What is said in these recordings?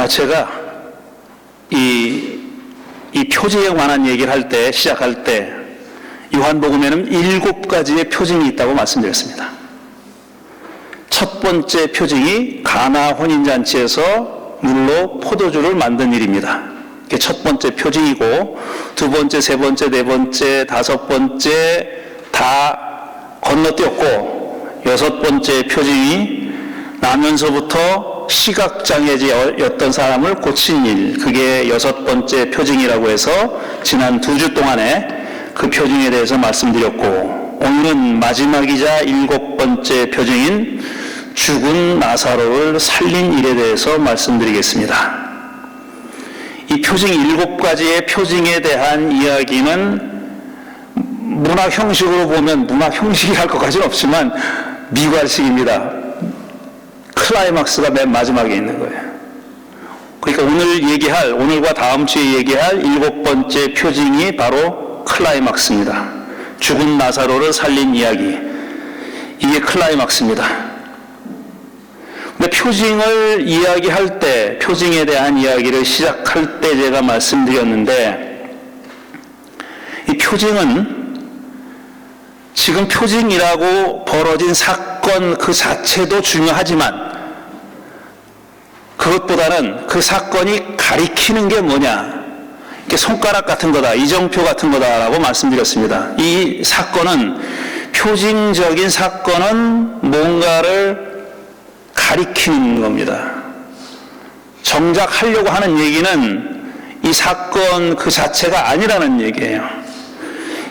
제가 이 표징에 관한 얘기를 시작할 때 요한복음에는 7가지의 표징이 있다고 말씀드렸습니다. 첫 번째 표징이 가나 혼인잔치에서 물로 포도주를 만든 일입니다. 그게 첫 번째 표징이고, 두 번째, 세 번째, 네 번째, 다섯 번째 다 건너뛰었고, 여섯 번째 표징이 나면서부터 시각장애였던 사람을 고친 일, 그게 여섯 번째 표징이라고 해서 지난 2주 동안에 그 표징에 대해서 말씀드렸고, 오늘은 마지막이자 7번째 표징인 죽은 나사로를 살린 일에 대해서 말씀드리겠습니다. 이 표징 7가지의 표징에 대한 이야기는 문학 형식으로 보면 문학 형식이 할 것까지는 없지만 미괄식입니다. 클라이막스가 맨 마지막에 있는 거예요. 그러니까 오늘과 다음 주에 얘기할 7번째 표징이 바로 클라이막스입니다. 죽은 나사로를 살린 이야기. 이게 클라이막스입니다. 근데 표징을 이야기할 때, 표징에 대한 이야기를 시작할 때 제가 말씀드렸는데, 이 표징은 지금 표징이라고 벌어진 사건 그 자체도 중요하지만 그것보다는 그 사건이 가리키는 게 뭐냐, 이게 손가락 같은 거다, 이정표 같은 거다라고 말씀드렸습니다. 이 사건은, 표징적인 사건은 뭔가를 가리키는 겁니다. 정작 하려고 하는 얘기는 이 사건 그 자체가 아니라는 얘기예요.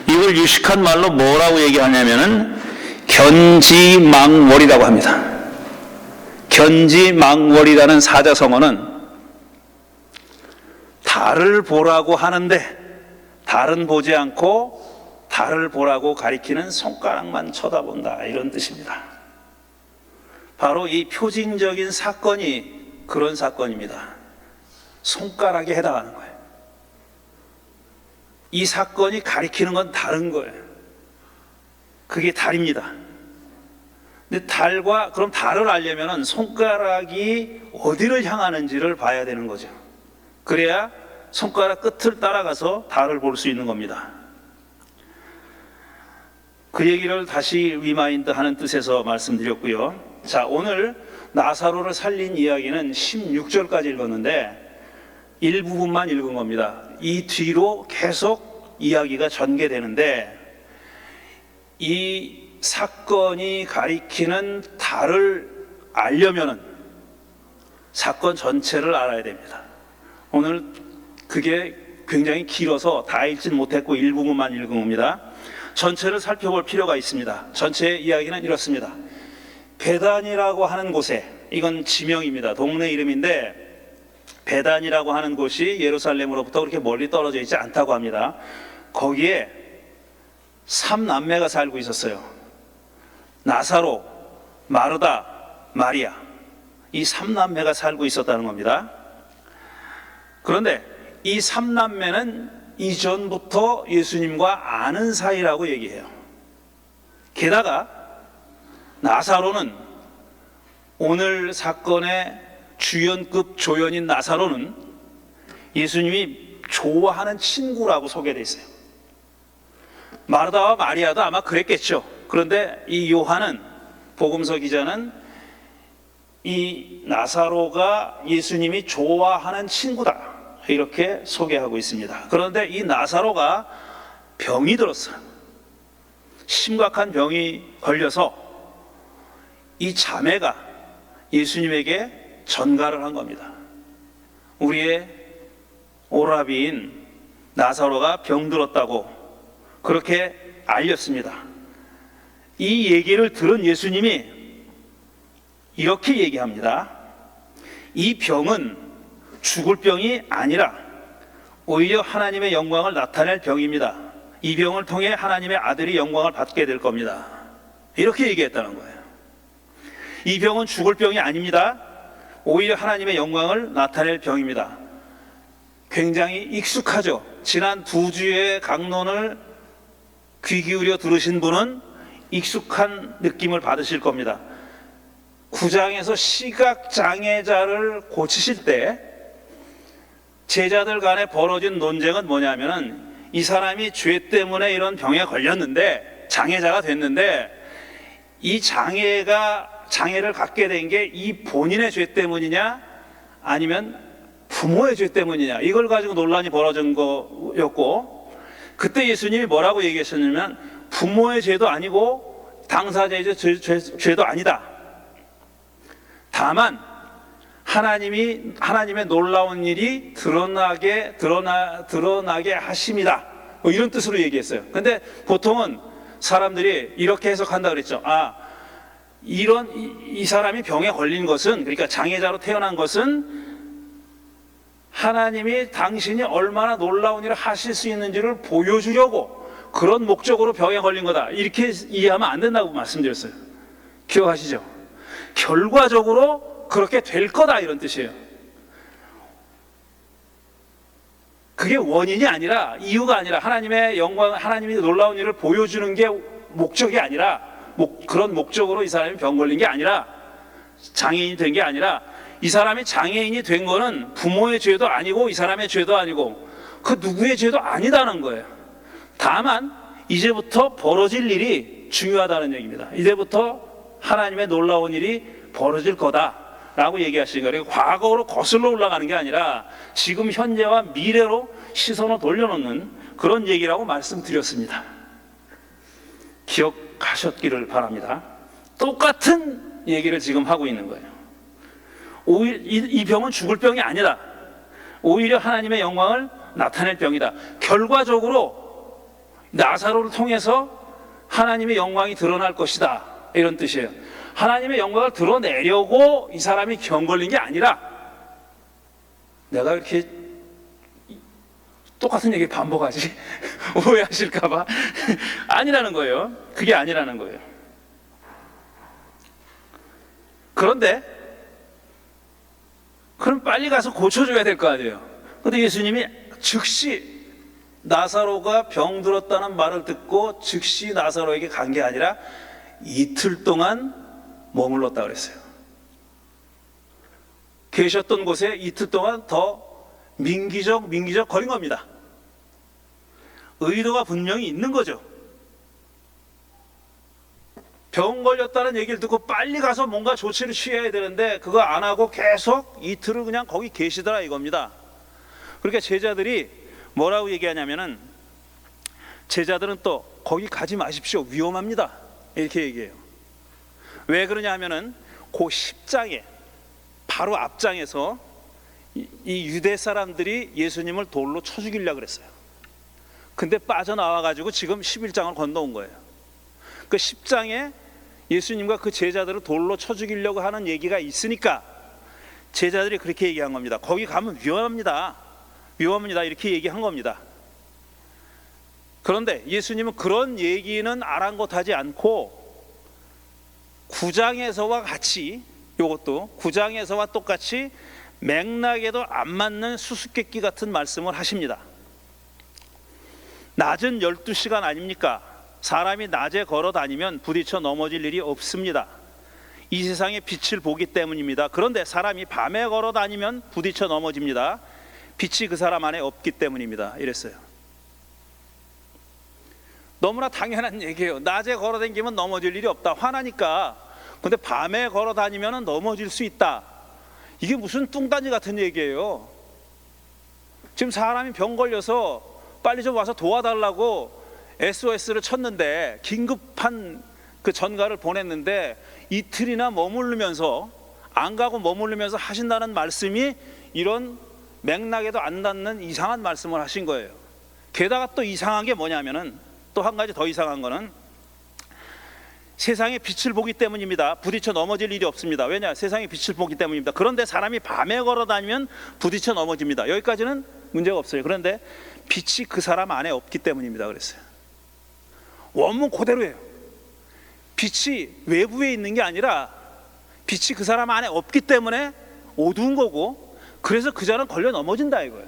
이걸 유식한 말로 뭐라고 얘기하냐면은 견지망월이라고 합니다. 견지망월이라는 사자성어는 달을 보라고 하는데 달은 보지 않고 달을 보라고 가리키는 손가락만 쳐다본다, 이런 뜻입니다. 바로 이 표징적인 사건이 그런 사건입니다. 손가락에 해당하는 거예요. 이 사건이 가리키는 건 다른 거예요. 그게 달입니다. 근데 그럼 달을 알려면 손가락이 어디를 향하는지를 봐야 되는 거죠. 그래야 손가락 끝을 따라가서 달을 볼 수 있는 겁니다. 그 얘기를 다시 리마인드 하는 뜻에서 말씀드렸고요. 자, 오늘 나사로를 살린 이야기는 16절까지 읽었는데 일부분만 읽은 겁니다. 이 뒤로 계속 이야기가 전개되는데, 이 사건이 가리키는 달을 알려면은 사건 전체를 알아야 됩니다. 오늘 그게 굉장히 길어서 다 읽진 못했고 일부분만 읽은 겁니다. 전체를 살펴볼 필요가 있습니다. 전체의 이야기는 이렇습니다. 베단이라고 하는 곳에, 이건 지명입니다. 동네 이름인데, 베단이라고 하는 곳이 예루살렘으로부터 그렇게 멀리 떨어져 있지 않다고 합니다. 거기에 3남매가 살고 있었어요. 나사로, 마르다, 마리아, 이 3남매가 살고 있었다는 겁니다. 그런데 이 3남매는 이전부터 예수님과 아는 사이라고 얘기해요. 게다가 나사로는, 오늘 사건의 주연급 조연인 나사로는 예수님이 좋아하는 친구라고 소개되어 있어요. 마르다와 마리아도 아마 그랬겠죠. 그런데 이 요한은, 복음서 기자는 이 나사로가 예수님이 좋아하는 친구다, 이렇게 소개하고 있습니다. 그런데 이 나사로가 병이 들었어요. 심각한 병이 걸려서 이 자매가 예수님에게 전가를 한 겁니다. 우리의 오라비인 나사로가 병들었다고 그렇게 알렸습니다. 이 얘기를 들은 예수님이 이렇게 얘기합니다. 이 병은 죽을 병이 아니라 오히려 하나님의 영광을 나타낼 병입니다. 이 병을 통해 하나님의 아들이 영광을 받게 될 겁니다. 이렇게 얘기했다는 거예요. 이 병은 죽을 병이 아닙니다. 오히려 하나님의 영광을 나타낼 병입니다. 굉장히 익숙하죠. 지난 2주의 강론을 귀 기울여 들으신 분은 익숙한 느낌을 받으실 겁니다. 9장에서 시각장애자를 고치실 때 제자들 간에 벌어진 논쟁은 뭐냐면은 이 사람이 죄 때문에 이런 병에 걸렸는데 장애자가 됐는데 이 장애를 갖게 된 게 이 본인의 죄 때문이냐 아니면 부모의 죄 때문이냐, 이걸 가지고 논란이 벌어진 거였고, 그때 예수님이 뭐라고 얘기하셨냐면 부모의 죄도 아니고 당사자의 죄도 아니다. 다만 하나님의 놀라운 일이 드러나게 하심이다, 뭐 이런 뜻으로 얘기했어요. 근데 보통은 사람들이 이렇게 해석한다 그랬죠. 이 사람이 병에 걸린 것은, 그러니까 장애자로 태어난 것은 하나님이 당신이 얼마나 놀라운 일을 하실 수 있는지를 보여주려고 그런 목적으로 병에 걸린 거다, 이렇게 이해하면 안 된다고 말씀드렸어요. 기억하시죠? 결과적으로 그렇게 될 거다, 이런 뜻이에요. 그게 원인이 아니라, 이유가 아니라, 하나님의 영광, 하나님이 놀라운 일을 보여주는 게 목적이 아니라, 그런 목적으로 이 사람이 병 걸린 게 아니라, 장애인이 된 게 아니라, 이 사람이 장애인이 된 거는 부모의 죄도 아니고 이 사람의 죄도 아니고 그 누구의 죄도 아니다는 거예요. 다만 이제부터 벌어질 일이 중요하다는 얘기입니다. 이제부터 하나님의 놀라운 일이 벌어질 거다라고 얘기하시는 거예요. 과거로 거슬러 올라가는 게 아니라 지금 현재와 미래로 시선을 돌려놓는 그런 얘기라고 말씀드렸습니다. 기억하셨기를 바랍니다. 똑같은 얘기를 지금 하고 있는 거예요. 오히려 이 병은 죽을 병이 아니다. 오히려 하나님의 영광을 나타낼 병이다. 결과적으로 나사로를 통해서 하나님의 영광이 드러날 것이다, 이런 뜻이에요. 하나님의 영광을 드러내려고 이 사람이 병 걸린 게 아니라, 내가 이렇게 똑같은 얘기 반복하지 오해하실까봐 아니라는 거예요. 그게 아니라는 거예요. 그런데 그럼 빨리 가서 고쳐줘야 될 거 아니에요. 그런데 예수님이 즉시 나사로가 병들었다는 말을 듣고 즉시 나사로에게 간 게 아니라 이틀 동안 머물렀다 그랬어요. 계셨던 곳에 이틀 동안 더 민기적 거린 겁니다. 의도가 분명히 있는 거죠. 병 걸렸다는 얘기를 듣고 빨리 가서 뭔가 조치를 취해야 되는데 그거 안 하고 계속 이틀을 그냥 거기 계시더라, 이겁니다. 그러니까 제자들이 뭐라고 얘기하냐면은, 제자들은 또 거기 가지 마십시오, 위험합니다, 이렇게 얘기해요. 왜 그러냐 하면은 그 10장에 바로 앞장에서 이 유대 사람들이 예수님을 돌로 쳐 죽이려고 그랬어요. 근데 빠져나와 가지고 지금 11장을 건너온 거예요. 그 10장에 예수님과 그 제자들을 돌로 쳐 죽이려고 하는 얘기가 있으니까 제자들이 그렇게 얘기한 겁니다. 거기 가면 위험합니다, 이렇게 얘기한 겁니다. 그런데 예수님은 그런 얘기는 아랑곳하지 않고 9장에서와 같이, 이것도 9장에서와 똑같이 맥락에도 안 맞는 수수께끼 같은 말씀을 하십니다. 낮은 12시간 아닙니까? 사람이 낮에 걸어 다니면 부딪혀 넘어질 일이 없습니다. 이 세상의 빛을 보기 때문입니다. 그런데 사람이 밤에 걸어 다니면 부딪혀 넘어집니다. 빛이 그 사람 안에 없기 때문입니다, 이랬어요. 너무나 당연한 얘기예요. 낮에 걸어 다니면 넘어질 일이 없다, 화나니까. 근데 밤에 걸어 다니면 넘어질 수 있다, 이게 무슨 뚱딴지 같은 얘기예요. 지금 사람이 병 걸려서 빨리 좀 와서 도와달라고 SOS를 쳤는데, 긴급한 그 전가를 보냈는데 이틀이나 머무르면서, 안 가고 머무르면서 하신다는 말씀이 이런 맥락에도 안 닿는 이상한 말씀을 하신 거예요. 게다가 또 이상한 게 뭐냐면은, 또 한 가지 더 이상한 거는 세상의 빛을 보기 때문입니다. 부딪혀 넘어질 일이 없습니다. 왜냐? 세상의 빛을 보기 때문입니다. 그런데 사람이 밤에 걸어 다니면 부딪혀 넘어집니다. 여기까지는 문제가 없어요. 그런데 빛이 그 사람 안에 없기 때문입니다, 그랬어요. 원문 그대로예요. 빛이 외부에 있는 게 아니라 빛이 그 사람 안에 없기 때문에 어두운 거고, 그래서 그 자는 걸려 넘어진다, 이거예요.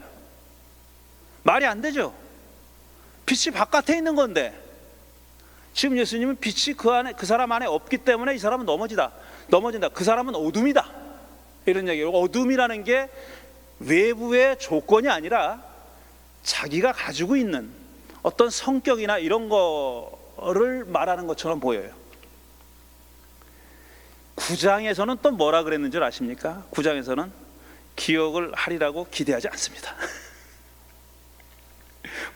말이 안 되죠. 빛이 바깥에 있는 건데 지금 예수님은 빛이 그 사람 안에 없기 때문에 이 사람은 넘어진다. 그 사람은 어둠이다, 이런 얘기예요. 어둠이라는 게 외부의 조건이 아니라 자기가 가지고 있는 어떤 성격이나 이런 거를 말하는 것처럼 보여요. 9장에서는 또 뭐라 그랬는 줄 아십니까? 9장에서는 기억을 하리라고 기대하지 않습니다.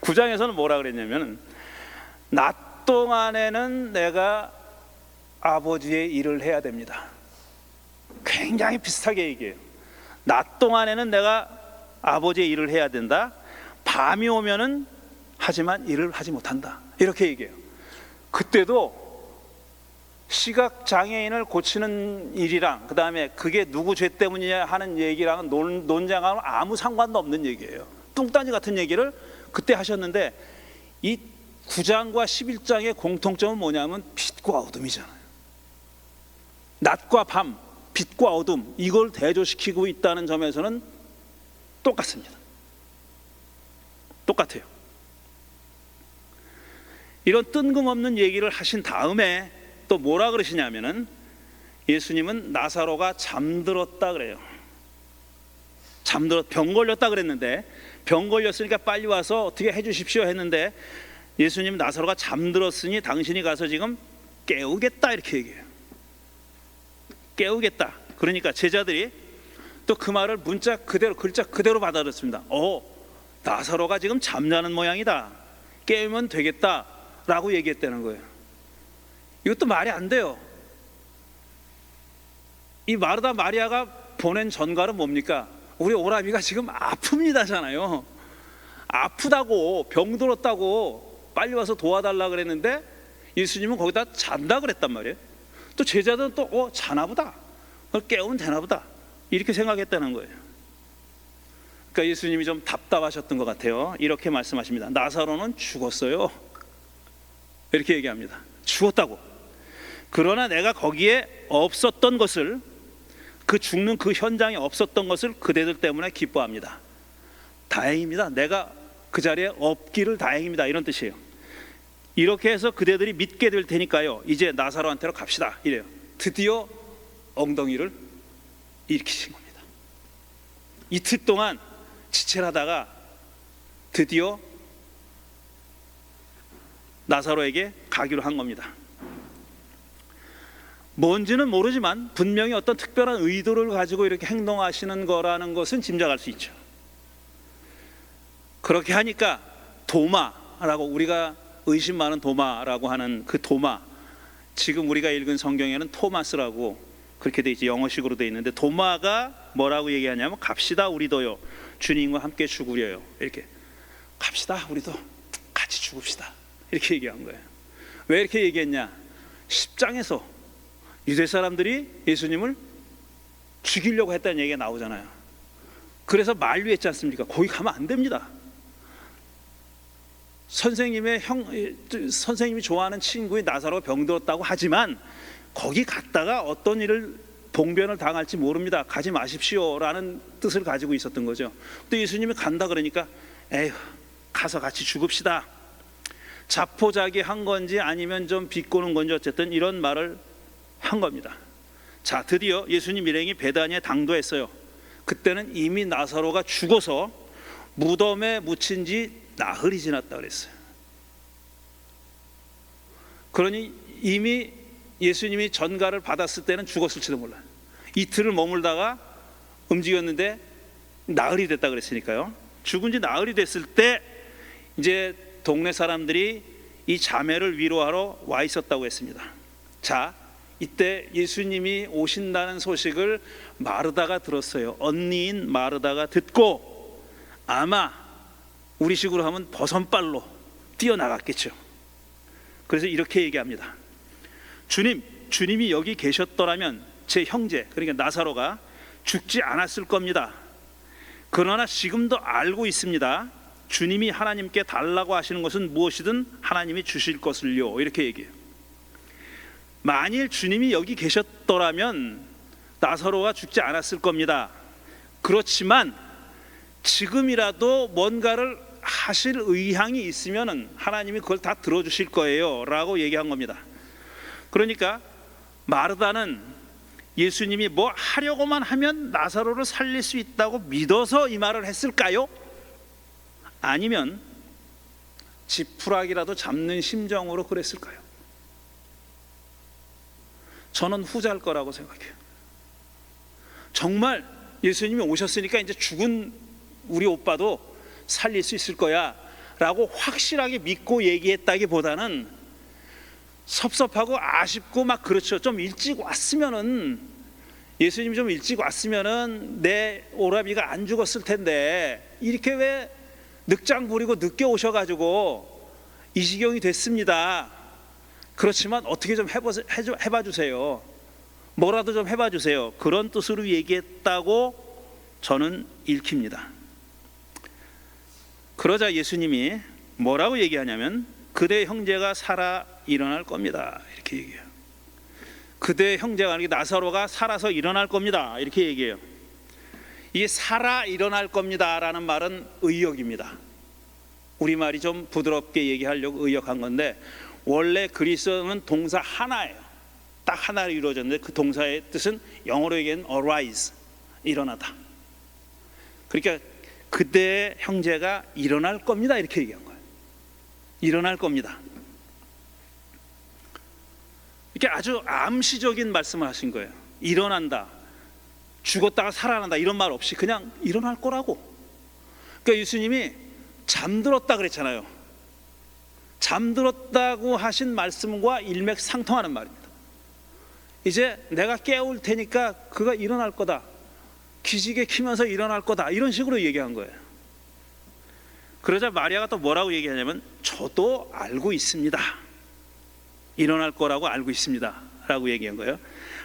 9장에서는 뭐라 그랬냐면, 낮 동안에는 내가 아버지의 일을 해야 됩니다. 굉장히 비슷하게 얘기해요. 낮 동안에는 내가 아버지의 일을 해야 된다. 밤이 오면은 하지만 일을 하지 못한다. 이렇게 얘기해요. 그때도 시각 장애인을 고치는 일이랑 그 다음에 그게 누구 죄 때문이냐 하는 얘기랑은 논쟁하고는 아무 상관도 없는 얘기예요. 뚱딴지 같은 얘기를 그때 하셨는데, 이 9장과 11장의 공통점은 뭐냐면 빛과 어둠이잖아요. 낮과 밤, 빛과 어둠, 이걸 대조시키고 있다는 점에서는 똑같습니다. 똑같아요. 이런 뜬금없는 얘기를 하신 다음에 또 뭐라 그러시냐면은, 예수님은 나사로가 잠들었다 그래요. 병 걸렸다 그랬는데, 병 걸렸으니까 빨리 와서 어떻게 해주십시오 했는데, 예수님 나사로가 잠들었으니 당신이 가서 지금 깨우겠다 이렇게 얘기해요. 깨우겠다. 그러니까 제자들이 또 그 말을 문자 그대로, 글자 그대로 받아들였습니다. 나사로가 지금 잠자는 모양이다, 깨우면 되겠다 라고 얘기했다는 거예요. 이것도 말이 안 돼요. 이 마르다 마리아가 보낸 전갈은 뭡니까? 우리 오라비가 지금 아픕니다잖아요. 아프다고, 병들었다고 빨리 와서 도와달라 그랬는데 예수님은 거기다 잔다 그랬단 말이에요. 또 제자들은 또 자나보다, 깨우면 되나보다 이렇게 생각했다는 거예요. 그러니까 예수님이 좀 답답하셨던 것 같아요. 이렇게 말씀하십니다. 나사로는 죽었어요. 이렇게 얘기합니다. 죽었다고. 그러나 내가 거기에 없었던 것을, 그 죽는 그 현장에 없었던 것을 그대들 때문에 기뻐합니다. 다행입니다. 내가 그 자리에 없기를 다행입니다. 이런 뜻이에요. 이렇게 해서 그대들이 믿게 될 테니까요, 이제 나사로한테로 갑시다 이래요. 드디어 엉덩이를 일으키신 겁니다. 이틀 동안 지체하다가 드디어 나사로에게 가기로 한 겁니다. 뭔지는 모르지만 분명히 어떤 특별한 의도를 가지고 이렇게 행동하시는 거라는 것은 짐작할 수 있죠. 그렇게 하니까 도마라고, 우리가 의심 많은 도마라고 하는 그 도마, 지금 우리가 읽은 성경에는 토마스라고 그렇게 돼 있지, 영어식으로 돼 있는데, 도마가 뭐라고 얘기하냐면, 갑시다 우리도요, 주님과 함께 죽으려요. 이렇게 갑시다 우리도 같이 죽읍시다 이렇게 얘기한 거예요. 왜 이렇게 얘기했냐? 10장에서 유대 사람들이 예수님을 죽이려고 했다는 얘기가 나오잖아요. 그래서 만류했지 않습니까? 거기 가면 안 됩니다. 선생님이 좋아하는 친구의 나사로가 병들었다고 하지만 거기 갔다가 어떤 일을, 봉변을 당할지 모릅니다. 가지 마십시오라는 뜻을 가지고 있었던 거죠. 근데 예수님이 간다 그러니까 에휴, 가서 같이 죽읍시다. 자포자기한 건지 아니면 좀 비꼬는 건지 어쨌든 이런 말을 한 겁니다. 자, 드디어 예수님 일행이 베다니에 당도했어요. 그때는 이미 나사로가 죽어서 무덤에 묻힌 지 나흘이 지났다 그랬어요. 그러니 이미 예수님이 전갈을 받았을 때는 죽었을지도 몰라요. 이틀을 머물다가 움직였는데 나흘이 됐다 그랬으니까요. 죽은 지 나흘이 됐을 때 이제 동네 사람들이 이 자매를 위로하러 와 있었다고 했습니다. 자, 이때 예수님이 오신다는 소식을 마르다가 들었어요. 언니인 마르다가 듣고 아마 우리식으로 하면 버선발로 뛰어나갔겠죠. 그래서 이렇게 얘기합니다. 주님이 여기 계셨더라면 제 형제, 그러니까 나사로가 죽지 않았을 겁니다. 그러나 지금도 알고 있습니다. 주님이 하나님께 달라고 하시는 것은 무엇이든 하나님이 주실 것을요. 이렇게 얘기해요. 만일 주님이 여기 계셨더라면 나사로가 죽지 않았을 겁니다. 그렇지만 지금이라도 뭔가를 하실 의향이 있으면 하나님이 그걸 다 들어주실 거예요 라고 얘기한 겁니다. 그러니까 마르다는 예수님이 뭐 하려고만 하면 나사로를 살릴 수 있다고 믿어서 이 말을 했을까요? 아니면 지푸라기라도 잡는 심정으로 그랬을까요? 저는 후자일 거라고 생각해요. 정말 예수님이 오셨으니까 이제 죽은 우리 오빠도 살릴 수 있을 거야 라고 확실하게 믿고 얘기했다기보다는 섭섭하고 아쉽고 막 그렇죠. 좀 일찍 왔으면은, 예수님이 좀 일찍 왔으면은 내 오라비가 안 죽었을 텐데 이렇게 왜 늑장 부리고 늦게 오셔가지고 이 지경이 됐습니다. 그렇지만 어떻게 좀 해봐 주세요. 뭐라도 좀 해봐 주세요. 그런 뜻으로 얘기했다고 저는 읽힙니다. 그러자 예수님이 뭐라고 얘기하냐면 그대 형제가 살아 일어날 겁니다. 이렇게 얘기해요. 그대 형제가, 아니 나사로가 살아서 일어날 겁니다. 이렇게 얘기해요. 이 살아 일어날 겁니다 라는 말은 의역입니다. 우리말이 좀 부드럽게 얘기하려고 의역한 건데, 원래 그리스어는 동사 하나예요. 딱 하나로 이루어졌는데 그 동사의 뜻은 영어로 얘기하면 arise, 일어나다. 그러니까 그대의 형제가 일어날 겁니다 이렇게 얘기한 거예요. 일어날 겁니다. 이렇게 아주 암시적인 말씀을 하신 거예요. 일어난다, 죽었다가 살아난다 이런 말 없이 그냥 일어날 거라고. 그러니까 예수님이 잠들었다 그랬잖아요. 잠들었다고 하신 말씀과 일맥상통하는 말입니다. 이제 내가 깨울 테니까 그가 일어날 거다, 기지개 키면서 일어날 거다, 이런 식으로 얘기한 거예요. 그러자 마리아가 또 뭐라고 얘기하냐면 저도 알고 있습니다. 일어날 거라고 알고 있습니다 라고 얘기한 거예요.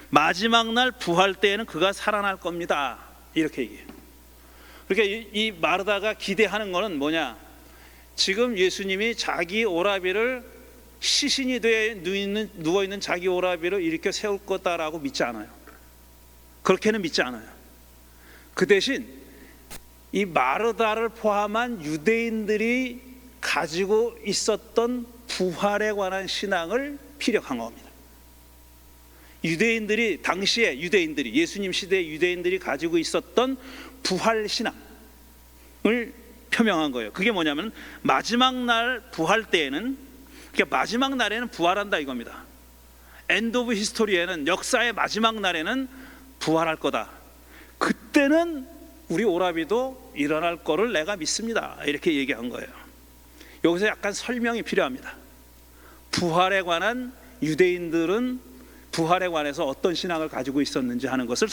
마지막 날 부활 때에는 그가 살아날 겁니다 이렇게 얘기해요. 그러니까 이 마르다가 기대하는 거는 뭐냐, 지금 예수님이 자기 오라비를, 시신이 돼 누워있는 자기 오라비를 일으켜 세울 거다라고 믿지 않아요. 그렇게는 믿지 않아요. 그 대신 이 마르다를 포함한 유대인들이 가지고 있었던 부활에 관한 신앙을 피력한 겁니다. 유대인들이, 당시에 유대인들이, 예수님 시대의 유대인들이 가지고 있었던 부활 신앙을 표명한 거예요. 그게 뭐냐면 마지막 날 부활 때에는, 그러니까 마지막 날에는 부활한다 이겁니다. 엔드 오브 히스토리에는, 역사의 마지막 날에는 부활할 거다. 그때는 우리 오라비도 일어날 거를 내가 믿습니다 이렇게 얘기한 거예요. 여기서 약간 설명이 필요합니다. 부활에 관한, 유대인들은 부활에 관해서 어떤 신앙을 가지고 있었는지 하는 것을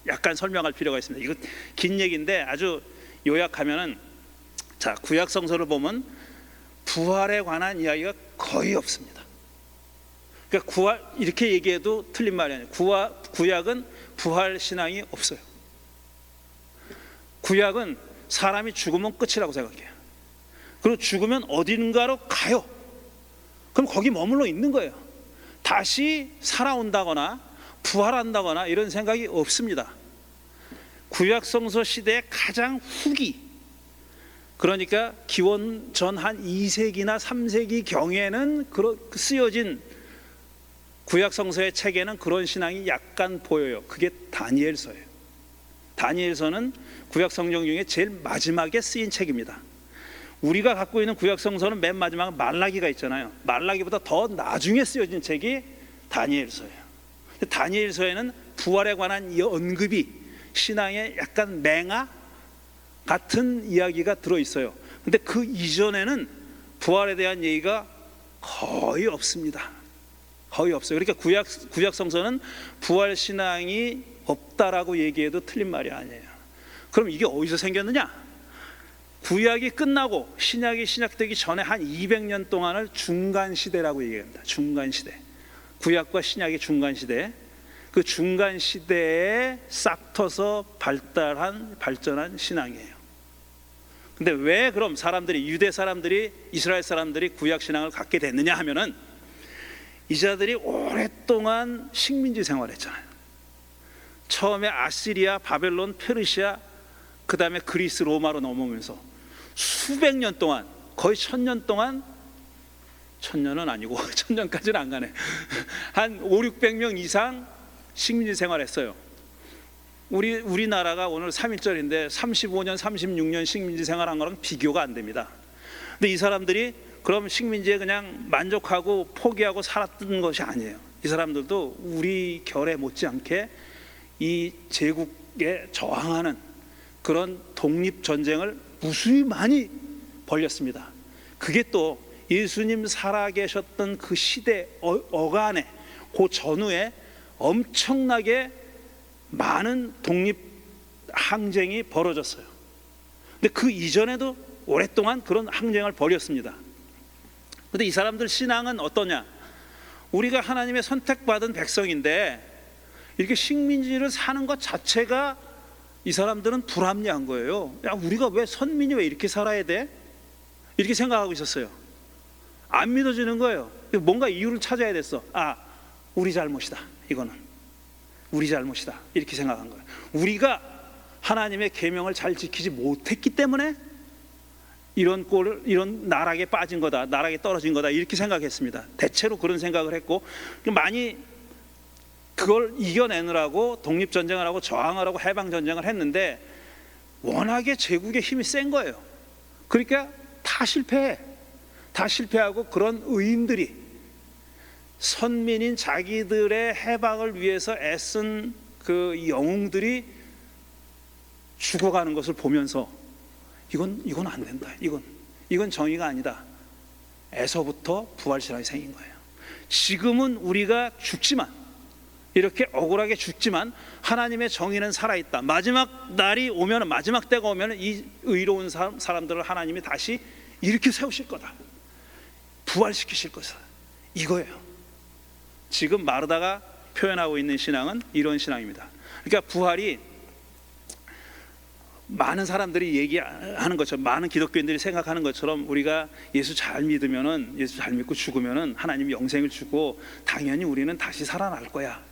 약간 설명할 필요가 있습니다. 이거 긴 얘기인데 아주 요약하면은, 자, 구약 성서를 보면 부활에 관한 이야기가 거의 없습니다. 그러니까 구약, 이렇게 얘기해도 틀린 말이 아니에요. 구약은 부활 신앙이 없어요. 구약은 사람이 죽으면 끝이라고 생각해요. 그리고 죽으면 어딘가로 가요. 그럼 거기 머물러 있는 거예요. 다시 살아온다거나 부활한다거나 이런 생각이 없습니다. 구약성서 시대의 가장 후기, 그러니까 기원 전 한 2세기나 3세기 경에는 쓰여진 구약성서의 책에는 그런 신앙이 약간 보여요. 그게 다니엘서예요. 다니엘서는 구약성경 중에 제일 마지막에 쓰인 책입니다. 우리가 갖고 있는 구약성서는 맨 마지막에 말라기가 있잖아요. 말라기보다 더 나중에 쓰여진 책이 다니엘서예요. 다니엘서에는 부활에 관한 이 언급이 신앙의 약간 맹아 같은 이야기가 들어있어요. 근데 그 이전에는 부활에 대한 얘기가 거의 없습니다. 거의 없어요. 그러니까 구약 성서는 부활 신앙이 없다라고 얘기해도 틀린 말이 아니에요. 그럼 이게 어디서 생겼느냐? 구약이 끝나고 신약이 시작되기 전에 한 200년 동안을 중간 시대라고 얘기합니다. 중간 시대. 구약과 신약의 중간 시대. 그 중간 시대에 싹 터서 발전한 신앙이에요. 근데 왜 그럼 유대 사람들이, 이스라엘 사람들이 구약 신앙을 갖게 됐느냐 하면은, 이자들이 오랫동안 식민지 생활했잖아요. 처음에 아시리아, 바벨론, 페르시아, 그 다음에 그리스, 로마로 넘어오면서 수백 년 동안, 거의 1000년 동안, 1000년은 아니고 1000년까지는 안 가네, 한 500~600명 이상 식민지 생활했어요. 우리나라가 오늘 3.1절인데 35년, 36년 식민지 생활한 거랑 비교가 안 됩니다. 근데 이 사람들이 그럼 식민지에 그냥 만족하고 포기하고 살았던 것이 아니에요. 이 사람들도 우리 결에 못지않게 이 제국에 저항하는 그런 독립전쟁을 무수히 많이 벌였습니다. 그게 또 예수님 살아계셨던 그 시대 어간에 그 전후에 엄청나게 많은 독립 항쟁이 벌어졌어요. 근데 그 이전에도 오랫동안 그런 항쟁을 벌였습니다. 근데 이 사람들 신앙은 어떠냐? 우리가 하나님의 선택받은 백성인데 이렇게 식민지를 사는 것 자체가 이 사람들은 불합리한 거예요. 야, 우리가 왜 선민이 왜 이렇게 살아야 돼? 이렇게 생각하고 있었어요. 안 믿어지는 거예요. 뭔가 이유를 찾아야 됐어. 아, 우리 잘못이다. 이거는 우리 잘못이다. 이렇게 생각한 거예요. 우리가 하나님의 계명을 잘 지키지 못했기 때문에 이런 나락에 빠진 거다, 나락에 떨어진 거다, 이렇게 생각했습니다. 대체로 그런 생각을 했고, 많이 그걸 이겨내느라고 독립전쟁을 하고 저항을 하고 해방전쟁을 했는데 워낙에 제국의 힘이 센 거예요. 그러니까 다 실패하고 그런 의인들이 선민인 자기들의 해방을 위해서 애쓴 그 영웅들이 죽어가는 것을 보면서 이건 안 된다. 이건 정의가 아니다. 에서부터 부활신앙이 생긴 거예요. 지금은 우리가 죽지만, 이렇게 억울하게 죽지만 하나님의 정의는 살아있다. 마지막 날이 오면, 마지막 때가 오면 이 의로운 사람들을 하나님이 다시 일으켜 세우실 거다. 부활시키실 것이다. 이거예요. 지금 마르다가 표현하고 있는 신앙은 이런 신앙입니다. 그러니까 부활이 많은 사람들이 얘기하는 것처럼, 많은 기독교인들이 생각하는 것처럼 우리가 예수 잘 믿으면은, 예수 잘 믿고 죽으면은 하나님이 영생을 주고 당연히 우리는 다시 살아날 거야.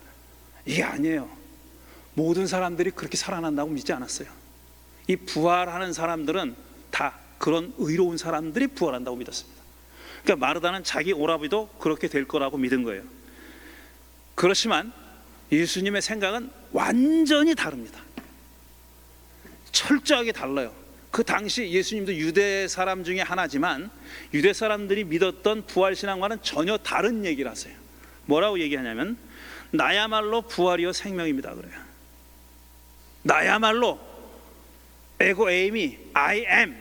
이게 아니에요. 모든 사람들이 그렇게 살아난다고 믿지 않았어요. 이 부활하는 사람들은 다 그런 의로운 사람들이 부활한다고 믿었습니다. 그러니까 마르다는 자기 오라비도 그렇게 될 거라고 믿은 거예요. 그렇지만 예수님의 생각은 완전히 다릅니다. 철저하게 달라요. 그 당시 예수님도 유대 사람 중에 하나지만 유대 사람들이 믿었던 부활신앙과는 전혀 다른 얘기를 하세요. 뭐라고 얘기하냐면 나야말로 부활이요 생명입니다 그래요. 나야말로 에고 에이미 I am,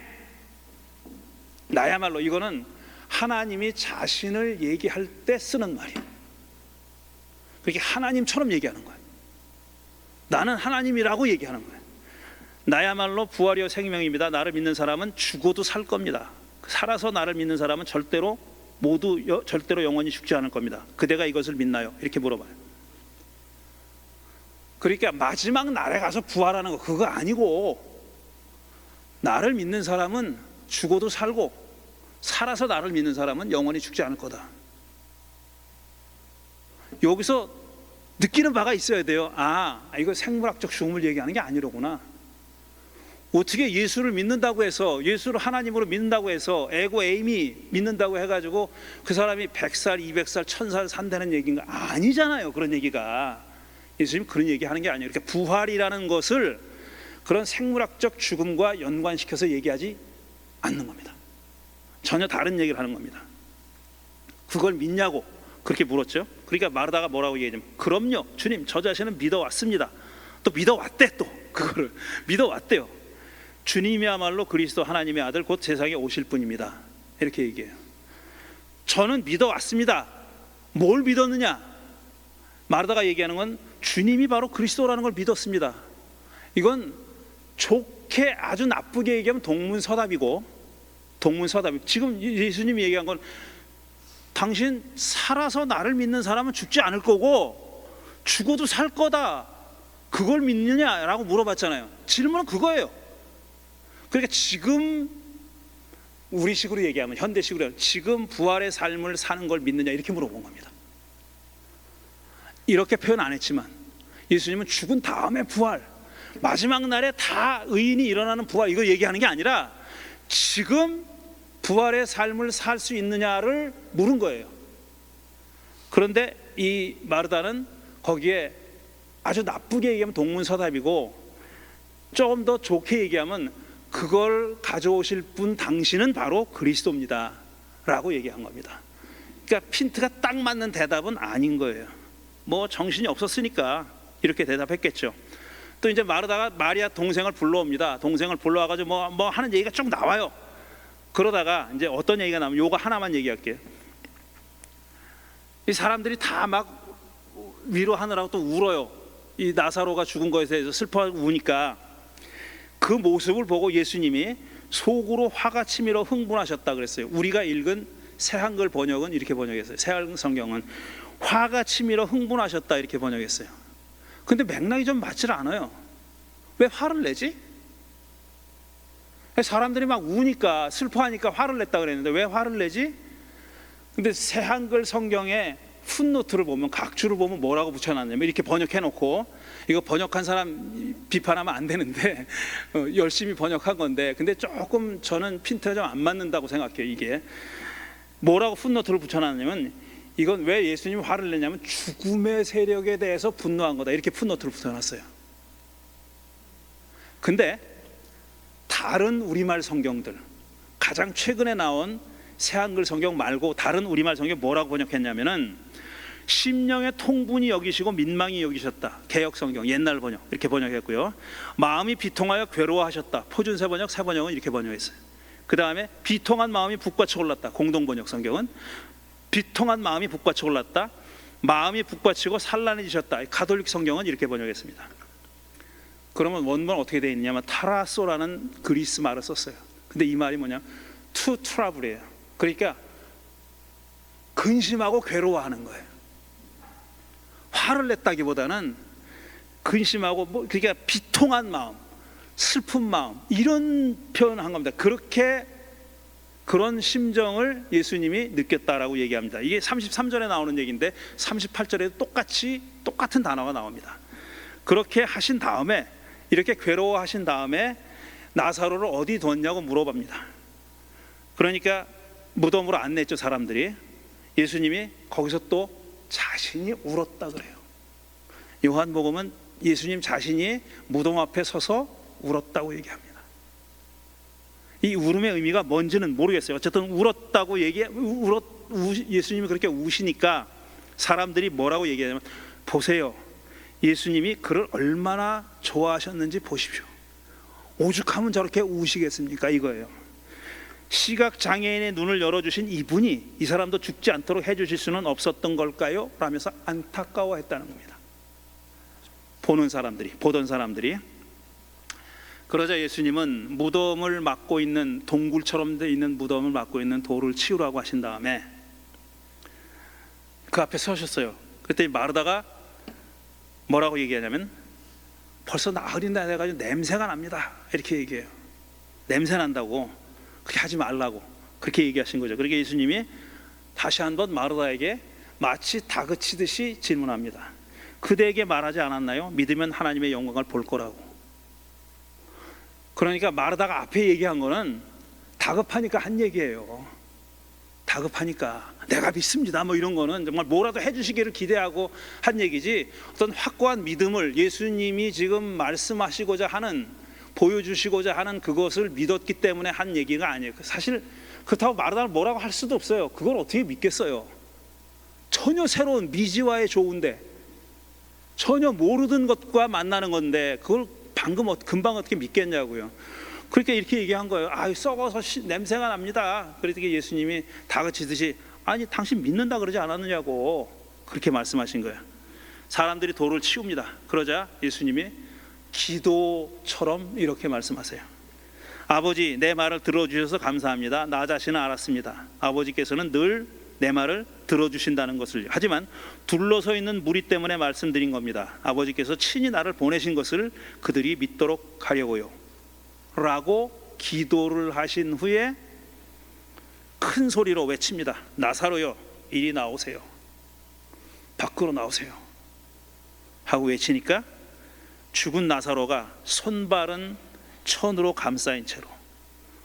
나야말로, 이거는 하나님이 자신을 얘기할 때 쓰는 말이에요. 그렇게 하나님처럼 얘기하는 거예요. 나는 하나님이라고 얘기하는 거예요. 나야말로 부활이요 생명입니다. 나를 믿는 사람은 죽어도 살 겁니다. 살아서 나를 믿는 사람은 절대로 영원히 죽지 않을 겁니다. 그대가 이것을 믿나요? 이렇게 물어봐요. 그러니까 마지막 날에 가서 부활하는 거 그거 아니고, 나를 믿는 사람은 죽어도 살고 살아서 나를 믿는 사람은 영원히 죽지 않을 거다. 여기서 느끼는 바가 있어야 돼요. 아, 이거 생물학적 죽음을 얘기하는 게 아니로구나. 어떻게 예수를 믿는다고 해서, 예수를 하나님으로 믿는다고 해서 에고 에임이 믿는다고 해가지고 그 사람이 100살, 200살, 1000살 산다는 얘기인가? 아니잖아요. 그런 얘기가. 예수님 그런 얘기하는 게 아니에요. 그러니까 부활이라는 것을 그런 생물학적 죽음과 연관시켜서 얘기하지 않는 겁니다. 전혀 다른 얘기를 하는 겁니다. 그걸 믿냐고 그렇게 물었죠. 그러니까 마르다가 뭐라고 얘기하냐면, 그럼요 주님, 저 자신은 믿어왔습니다. 또 믿어왔대. 또 그거를 믿어왔대요. 주님이야말로 그리스도 하나님의 아들 곧 세상에 오실 분입니다. 이렇게 얘기해요. 저는 믿어왔습니다. 뭘 믿었느냐? 마르다가 얘기하는 건 주님이 바로 그리스도라는 걸 믿었습니다. 이건 좋게 아주 나쁘게 얘기하면 동문서답이고, 지금 예수님이 얘기한 건 당신 살아서 나를 믿는 사람은 죽지 않을 거고 죽어도 살 거다. 그걸 믿느냐라고 물어봤잖아요. 질문은 그거예요. 그러니까 지금 우리식으로 얘기하면, 현대식으로 지금 부활의 삶을 사는 걸 믿느냐 이렇게 물어본 겁니다. 이렇게 표현 안 했지만 예수님은 죽은 다음에 부활, 마지막 날에 다 의인이 일어나는 부활, 이거 얘기하는 게 아니라 지금 부활의 삶을 살 수 있느냐를 물은 거예요. 그런데 이 마르다는 거기에 아주 나쁘게 얘기하면 동문서답이고, 좀 더 좋게 얘기하면 그걸 가져오실 분 당신은 바로 그리스도입니다 라고 얘기한 겁니다. 그러니까 핀트가 딱 맞는 대답은 아닌 거예요. 뭐 정신이 없었으니까 이렇게 대답했겠죠. 또 이제 마르다가 마리아 동생을 불러옵니다. 동생을 불러와가지고 뭐 하는 얘기가 쭉 나와요. 그러다가 이제 어떤 얘기가 나오면 요거 하나만 얘기할게요. 이 사람들이 다 막 위로하느라고 또 울어요. 이 나사로가 죽은 것에 대해서 슬퍼하고 우니까 그 모습을 보고 예수님이 속으로 화가 치밀어 흥분하셨다 그랬어요. 우리가 읽은 새한글 번역은 이렇게 번역했어요. 새한글 성경은 화가 치밀어 흥분하셨다 이렇게 번역했어요. 근데 맥락이 좀 맞질 않아요. 왜 화를 내지? 사람들이 막 우니까 슬퍼하니까 화를 냈다 그랬는데 왜 화를 내지? 근데 새한글 성경에 풋노트를 보면, 각주를 보면 뭐라고 붙여놨냐면 이렇게 번역해놓고, 이거 번역한 사람 비판하면 안 되는데 열심히 번역한 건데, 근데 조금 저는 핀트가 좀 안 맞는다고 생각해요. 이게 뭐라고 풋노트를 붙여놨냐면, 이건 왜 예수님이 화를 내냐면 죽음의 세력에 대해서 분노한 거다 이렇게 풋노트를 붙여놨어요. 근데 다른 우리말 성경들, 가장 최근에 나온 새한글 성경 말고 다른 우리말 성경 뭐라고 번역했냐면은 심령의 통분이 여기시고 민망히 여기셨다, 개역 성경 옛날 번역 이렇게 번역했고요. 마음이 비통하여 괴로워하셨다, 표준세 번역, 새 번역은 이렇게 번역했어요. 그 다음에 비통한 마음이 북받쳐 올랐다, 공동 번역 성경은 비통한 마음이 북받쳐 올랐다, 마음이 북받치고 산란해지셨다, 가톨릭 성경은 이렇게 번역했습니다. 그러면 원문 어떻게 되어 있냐면 타라소라는 그리스 말을 썼어요. 근데 이 말이 뭐냐, to trouble이에요. 그러니까 근심하고 괴로워하는 거예요. 화를 냈다기보다는 근심하고 그러니까 비통한 마음, 슬픈 마음, 이런 표현을 한 겁니다. 그렇게 그런 심정을 예수님이 느꼈다라고 얘기합니다. 이게 33절에 나오는 얘기인데 38절에도 똑같은 단어가 나옵니다. 그렇게 하신 다음에, 이렇게 괴로워하신 다음에 나사로를 어디 뒀냐고 물어봅니다. 그러니까 무덤으로 안 냈죠, 사람들이. 예수님이 거기서 또 자신이 울었다 그래요. 요한복음은 예수님 자신이 무덤 앞에 서서 울었다고 얘기합니다. 이 울음의 의미가 뭔지는 모르겠어요. 어쨌든 울었다고 예수님이 그렇게 우시니까 사람들이 뭐라고 얘기하냐면, 보세요, 예수님이 그를 얼마나 좋아하셨는지 보십시오. 오죽하면 저렇게 우시겠습니까? 이거예요. 시각장애인의 눈을 열어주신 이분이 이 사람도 죽지 않도록 해주실 수는 없었던 걸까요? 라면서 안타까워했다는 겁니다. 보던 사람들이. 그러자 예수님은 무덤을 막고 있는, 동굴처럼 되어 있는 무덤을 막고 있는 돌을 치우라고 하신 다음에 그 앞에 서셨어요. 그랬더니 마르다가 뭐라고 얘기하냐면, 벌써 나흘이나 돼가지고 냄새가 납니다 이렇게 얘기해요. 냄새 난다고, 그렇게 하지 말라고 그렇게 얘기하신 거죠. 그러니까 예수님이 다시 한번 마르다에게 마치 다그치듯이 질문합니다. 그대에게 말하지 않았나요? 믿으면 하나님의 영광을 볼 거라고. 그러니까 마르다가 앞에 얘기한 거는 다급하니까 한 얘기예요. 다급하니까 내가 믿습니다 뭐 이런 거는 정말 뭐라도 해주시기를 기대하고 한 얘기지, 어떤 확고한 믿음을 예수님이 지금 말씀하시고자 하는, 보여주시고자 하는 그것을 믿었기 때문에 한 얘기가 아니에요. 사실 그렇다고 마르다를 뭐라고 할 수도 없어요. 그걸 어떻게 믿겠어요? 전혀 새로운 미지와의 조우인데, 전혀 모르던 것과 만나는 건데 그걸 금방 어떻게 믿겠냐고요. 그러니까 이렇게 얘기한 거예요. 썩어서 냄새가 납니다. 그러니까 예수님이 다그치듯이, 아니 당신 믿는다 그러지 않았느냐고 그렇게 말씀하신 거예요. 사람들이 돌을 치웁니다. 그러자 예수님이 기도처럼 이렇게 말씀하세요. 아버지, 내 말을 들어주셔서 감사합니다. 나 자신은 알았습니다. 아버지께서는 늘 내 말을 들어주신다는 것을. 하지만 둘러서 있는 무리 때문에 말씀드린 겁니다. 아버지께서 친히 나를 보내신 것을 그들이 믿도록 하려고요 라고 기도를 하신 후에 큰 소리로 외칩니다. 나사로요, 이리 나오세요. 밖으로 나오세요 하고 외치니까 죽은 나사로가 손발은 천으로 감싸인 채로,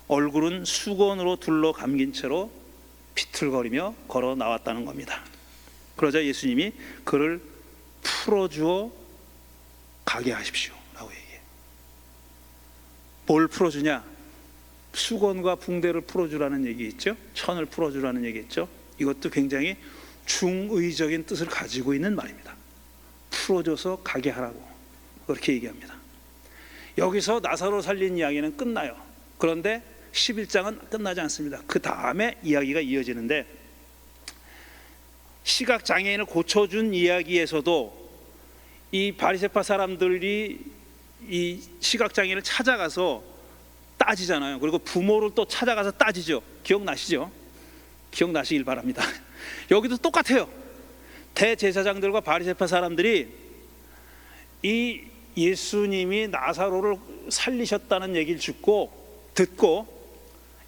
얼굴은 수건으로 둘러 감긴 채로 비틀거리며 걸어 나왔다는 겁니다. 그러자 예수님이 그를 풀어주어 가게 하십시오 라고 얘기해요. 뭘 풀어주냐? 수건과 붕대를 풀어주라는 얘기 있죠. 천을 풀어주라는 얘기 있죠. 이것도 굉장히 중의적인 뜻을 가지고 있는 말입니다. 풀어줘서 가게 하라고 그렇게 얘기합니다. 여기서 나사로 살린 이야기는 끝나요. 그런데 11장은 끝나지 않습니다. 그 다음에 이야기가 이어지는데, 시각장애인을 고쳐준 이야기에서도 이 바리새파 사람들이 이 시각장애인을 찾아가서 따지잖아요. 그리고 부모를 또 찾아가서 따지죠. 기억나시죠? 기억나시길 바랍니다. 여기도 똑같아요. 대제사장들과 바리새파 사람들이 이 예수님이 나사로를 살리셨다는 얘기를 듣고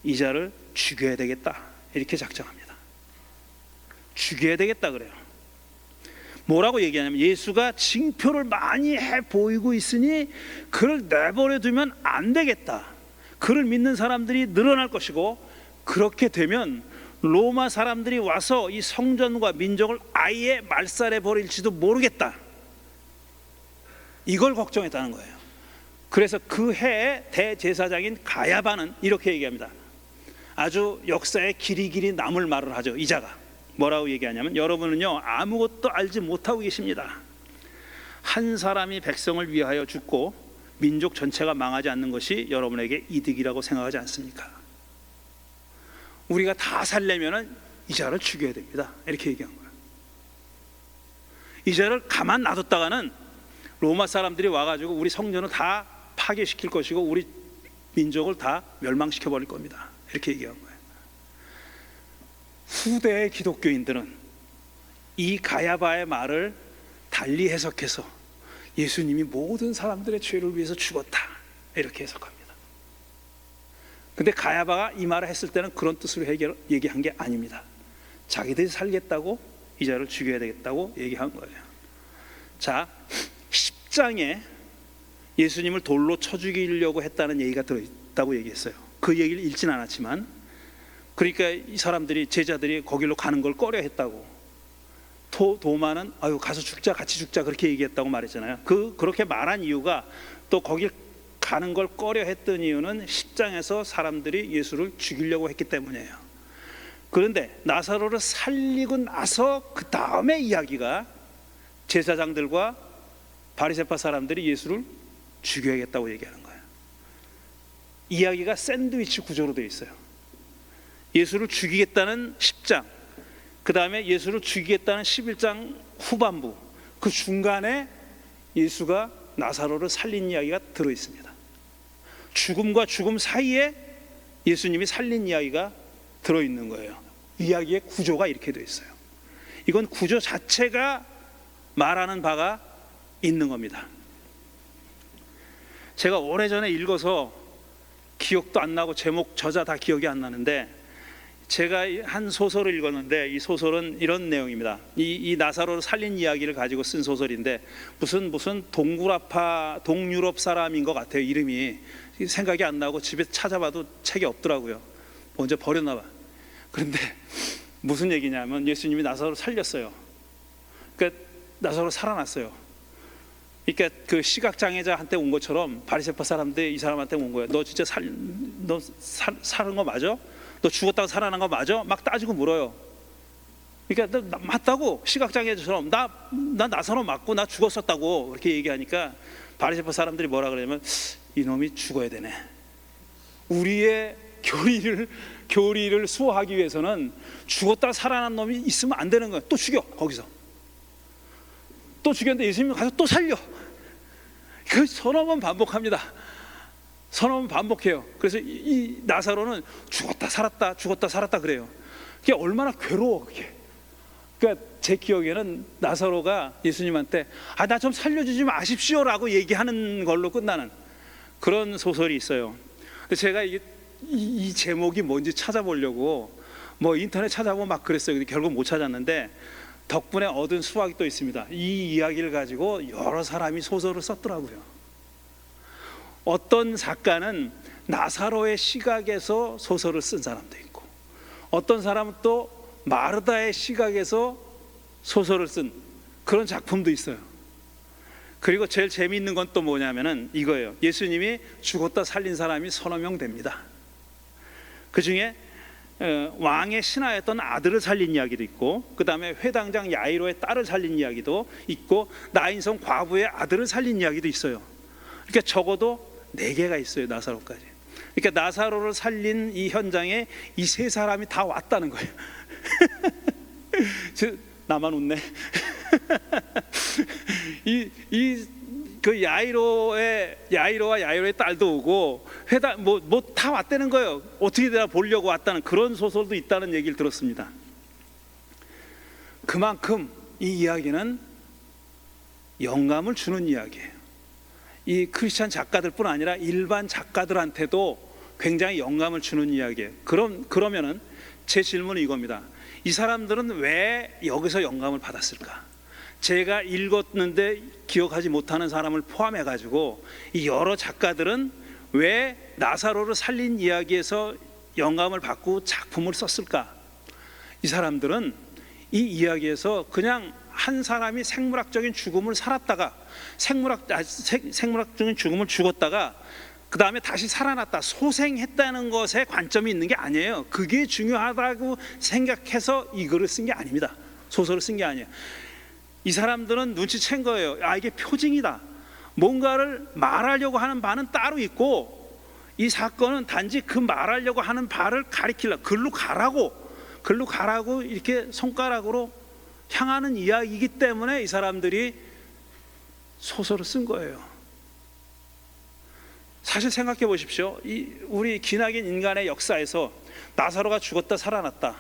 이자를 죽여야 되겠다 이렇게 작정합니다. 죽여야 되겠다 그래요. 뭐라고 얘기하냐면, 예수가 징표를 많이 해 보이고 있으니 그를 내버려 두면 안 되겠다. 그를 믿는 사람들이 늘어날 것이고, 그렇게 되면 로마 사람들이 와서 이 성전과 민족을 아예 말살해 버릴지도 모르겠다. 이걸 걱정했다는 거예요. 그래서 그 해에 대제사장인 가야바는 이렇게 얘기합니다. 아주 역사에 길이 남을 말을 하죠. 이자가 뭐라고 얘기하냐면, 여러분은요 아무것도 알지 못하고 계십니다. 한 사람이 백성을 위하여 죽고 민족 전체가 망하지 않는 것이 여러분에게 이득이라고 생각하지 않습니까? 우리가 다 살려면 이자를 죽여야 됩니다. 이렇게 얘기한 거예요. 이자를 가만 놔뒀다가는 로마 사람들이 와가지고 우리 성전을 다 파괴시킬 것이고 우리 민족을 다 멸망시켜 버릴 겁니다. 이렇게 얘기한 거예요. 후대의 기독교인들은 이 가야바의 말을 달리 해석해서 예수님이 모든 사람들의 죄를 위해서 죽었다 이렇게 해석합니다. 근데 가야바가 이 말을 했을 때는 그런 뜻으로 얘기한 게 아닙니다. 자기들이 살겠다고 이자를 죽여야 되겠다고 얘기한 거예요. 자, 10장에 예수님을 돌로 쳐 죽이려고 했다는 얘기가 들어있다고 얘기했어요. 그 얘기를 읽진 않았지만, 그러니까 이 사람들이, 제자들이 거기로 가는 걸 꺼려 했다고. 도마는 아유 가서 죽자, 같이 죽자 그렇게 얘기했다고 말했잖아요. 그렇게 말한 이유가, 또 거길 가는 걸 꺼려 했던 이유는 10장에서 사람들이 예수를 죽이려고 했기 때문이에요. 그런데 나사로를 살리고 나서 그 다음에 이야기가, 제사장들과 바리새파 사람들이 예수를 죽여야겠다고 얘기하는 거예요. 이야기가 샌드위치 구조로 되어 있어요. 예수를 죽이겠다는 10장, 그 다음에 예수를 죽이겠다는 11장 후반부, 그 중간에 예수가 나사로를 살린 이야기가 들어있습니다. 죽음과 죽음 사이에 예수님이 살린 이야기가 들어있는 거예요. 이야기의 구조가 이렇게 되어 있어요. 이건 구조 자체가 말하는 바가 있는 겁니다. 제가 오래전에 읽어서 기억도 안 나고 제목, 저자 다 기억이 안 나는데, 제가 한 소설을 읽었는데 이 소설은 이런 내용입니다. 이 나사로를 살린 이야기를 가지고 쓴 소설인데, 무슨 동유럽 사람인 것 같아요. 이름이 생각이 안 나고 집에 찾아봐도 책이 없더라고요. 먼저 버렸나 봐. 그런데 무슨 얘기냐면, 예수님이 나사로를 살렸어요. 그러니까 나사로 살아났어요. 그러니까 그 시각장애자한테 온 것처럼 바리새파 사람들이 이 사람한테 온 거예요. 너 진짜 사는 거 맞아? 너 죽었다가 살아난 거 맞아? 막 따지고 물어요. 그러니까 나 맞다고, 시각장애자처럼 나 나사로 맞고 나 죽었었다고 그렇게 얘기하니까 바리새파 사람들이 뭐라 그러냐면, 이놈이 죽어야 되네. 우리의 교리를 수호하기 위해서는 죽었다 살아난 놈이 있으면 안 되는 거예요. 또 죽여. 거기서 또 죽였는데 예수님이 가서 또 살려. 그 서너 번 반복합니다. 서너 번 반복해요. 그래서 이 나사로는 죽었다 살았다 그래요. 그게 얼마나 괴로워 그게. 그러니까 제 기억에는 나사로가 예수님한테 나 좀 살려주지 마십시오라고 얘기하는 걸로 끝나는 그런 소설이 있어요. 근데 제가 이 제목이 뭔지 찾아보려고 뭐 인터넷 찾아보고 막 그랬어요. 근데 결국 못 찾았는데, 덕분에 얻은 수학이 또 있습니다. 이 이야기를 가지고 여러 사람이 소설을 썼더라고요. 어떤 작가는 나사로의 시각에서 소설을 쓴 사람도 있고, 어떤 사람은 또 마르다의 시각에서 소설을 쓴 그런 작품도 있어요. 그리고 제일 재미있는 건 또 뭐냐면은 이거예요. 예수님이 죽었다 살린 사람이 서너 명 됩니다. 그 중에 왕의 신하였던 아들을 살린 이야기도 있고, 그 다음에 회당장 야이로의 딸을 살린 이야기도 있고, 나인성 과부의 아들을 살린 이야기도 있어요. 그러니까 적어도 4개가 있어요, 나사로까지. 그러니까 나사로를 살린 이 현장에 이 3사람이 다 왔다는 거예요. 나만 웃네. 그 야이로와 야이로의 딸도 오고 회당 뭐 다 왔다는 거예요. 어떻게 되나 보려고 왔다는 그런 소설도 있다는 얘기를 들었습니다. 그만큼 이 이야기는 영감을 주는 이야기예요. 이 크리스찬 작가들뿐 아니라 일반 작가들한테도 굉장히 영감을 주는 이야기예요. 그러면은 제 질문은 이겁니다. 이 사람들은 왜 여기서 영감을 받았을까? 제가 읽었는데 기억하지 못하는 사람을 포함해 가지고 이 여러 작가들은 왜 나사로를 살린 이야기에서 영감을 받고 작품을 썼을까? 이 사람들은 이 이야기에서 그냥 한 사람이 생물학적인 죽음을 살았다가 생물학적인 죽음을 죽었다가 그 다음에 다시 살아났다, 소생했다는 것에 관점이 있는 게 아니에요. 그게 중요하다고 생각해서 이 글을 쓴 게 아닙니다. 소설을 쓴 게 아니에요. 이 사람들은 눈치챈 거예요. 아, 이게 표징이다. 뭔가를 말하려고 하는 바는 따로 있고, 이 사건은 단지 그 말하려고 하는 바를 가리키려고, 글로 가라고 이렇게 손가락으로 향하는 이야기이기 때문에 이 사람들이 소설을 쓴 거예요. 사실 생각해 보십시오. 우리 기나긴 인간의 역사에서 나사로가 죽었다 살아났다,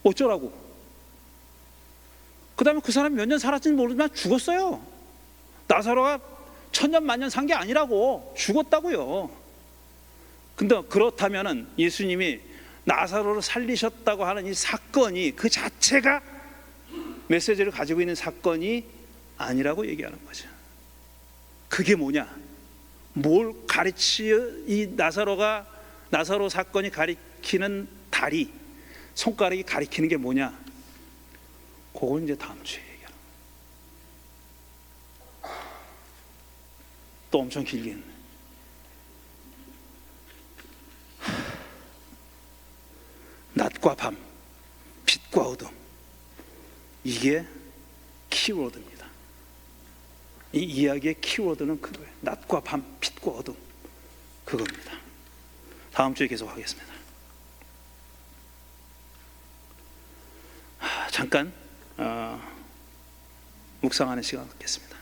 어쩌라고? 그 다음에 그 사람이 몇 년 살았지는 모르지만 죽었어요. 나사로가 천년 만년 산 게 아니라고, 죽었다고요. 근데 그렇다면은 예수님이 나사로를 살리셨다고 하는 이 사건이 그 자체가 메시지를 가지고 있는 사건이 아니라고 얘기하는 거죠. 그게 뭐냐? 뭘 이 나사로 사건이 가리키는 다리, 손가락이 가리키는 게 뭐냐? 그건 이제 다음 주에 얘기하는 거예요. 또 엄청 길겠네. 낮과 밤, 빛과 어둠, 이게 키워드입니다. 이 이야기의 키워드는 그거예요. 낮과 밤, 빛과 어둠, 그겁니다. 다음 주에 계속 하겠습니다. 잠깐 묵상하는 시간 갖겠습니다.